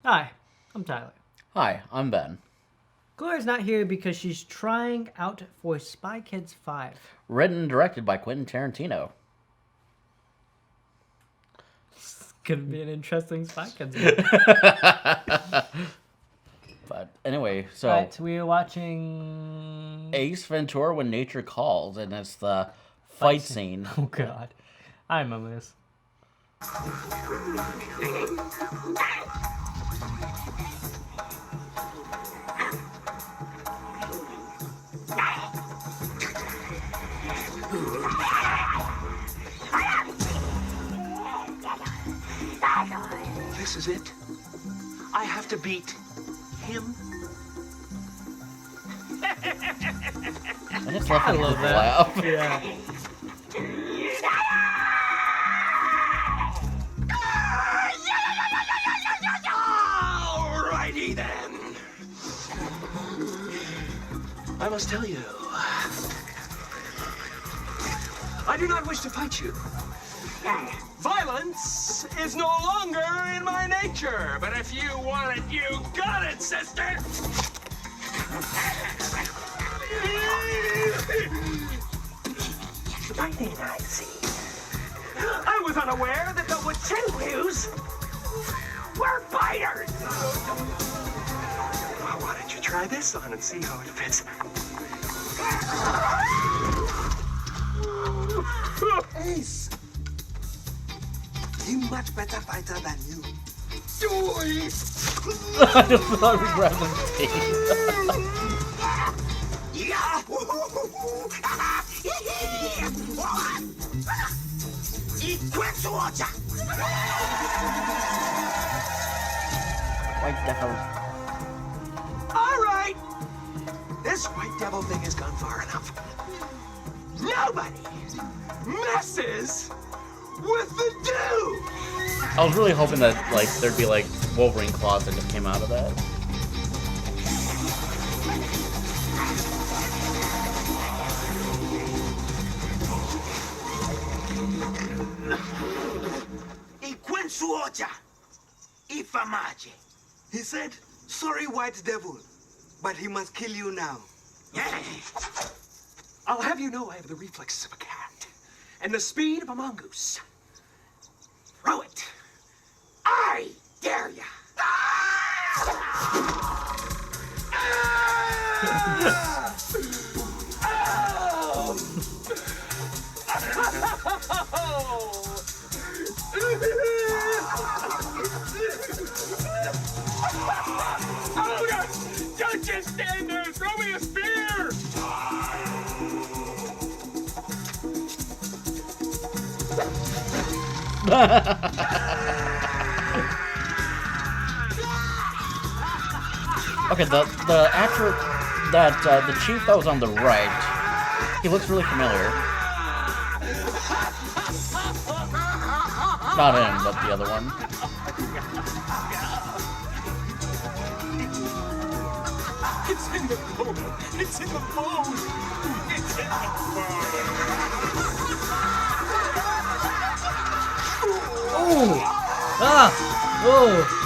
Hi, I'm Tyler. Hi, I'm Ben. Gloria's not here because she's trying out for Spy Kids 5. Written and directed by Quentin Tarantino. It's gonna be an interesting Spy Kids movie. But anyway, so Right, we are watching... Ace Ventura When Nature Calls, and it's the fight scene. Oh god. I remember this. This is it. I have to beat him. And it's laughing love a that. laugh. Yeah. Alrighty then. I must tell you, I do not wish to fight you. Violence is no longer in my nature, but if you want it, you got it, sister! I think I see. I was unaware that the Wachenquus were fighters! Well, why don't you try this on and see how it fits? Ace! He's much better fighter than you. I just thought we grabbed his teeth. White devil. All right! This white devil thing has gone far enough. Nobody messes with the dude! I was really hoping that there'd be Wolverine claws that just came out of that. He said, sorry, white devil, but he must kill you now. I'll have you know I have the reflexes of a cat and the speed of a mongoose. Throw it. I dare ya. Oh, don't just stand there. Throw me a spear. Okay, the actor that the chief that was on the right, he looks really familiar. Not him, but the other one. It's in the bone. It's in the bone. It's in the bone. Oh! Ah! Oh!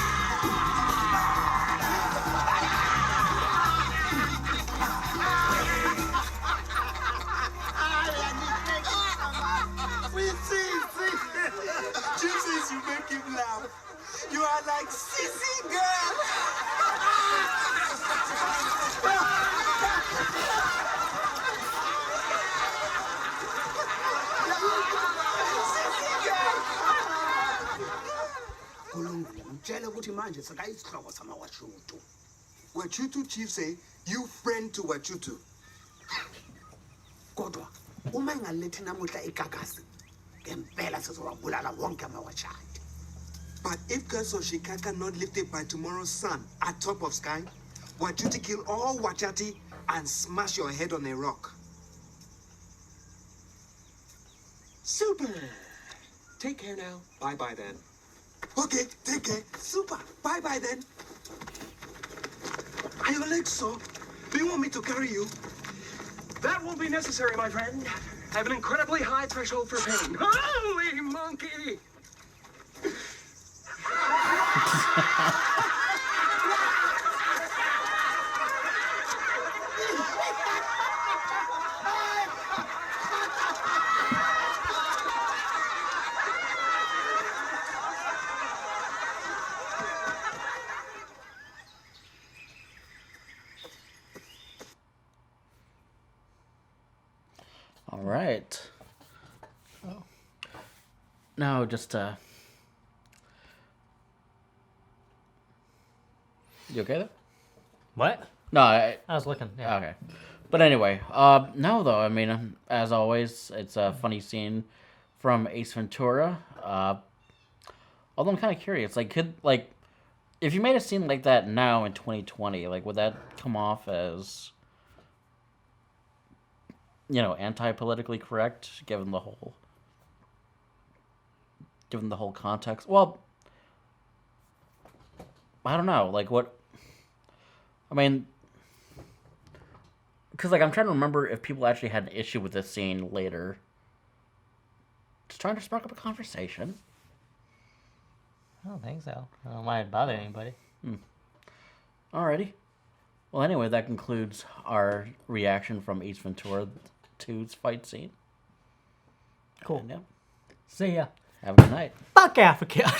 Jesus, you make him laugh. You are like sissy girl. Wachutu chief say, you friend to Wachutu. Kodwa, uma ingalethi namuhla ikakasi, ngempela sizowabulala wonke amawashadi. But if Kasoshika cannot lift it by tomorrow's sun at top of sky, Wachuti kill all Wachati and smash your head on a rock. Super. Take care now. Bye-bye then. Okay, take care. Super. Bye-bye then. Are your legs sore? Do you want me to carry you? That won't be necessary, my friend. I have an incredibly high threshold for pain. Holy monkey! right. Oh. No, just you okay there? What? No, I was looking. Yeah. okay. But anyway, no though. I mean, as always, it's a funny scene from Ace Ventura. Although I'm kind of curious, like, if you made a scene like that now in 2020, like, would that come off as, anti-politically correct, given the whole context? Well, I don't know. Like, what? I mean, because, like, I'm trying to remember if people actually had an issue with this scene later. Just trying to spark up a conversation. I don't think so. I don't mind bother anybody. Alrighty. Well, anyway, that concludes our reaction from Ace Ventura 2's fight scene. Cool. And, yeah. See ya. Have a good night. Fuck Africa.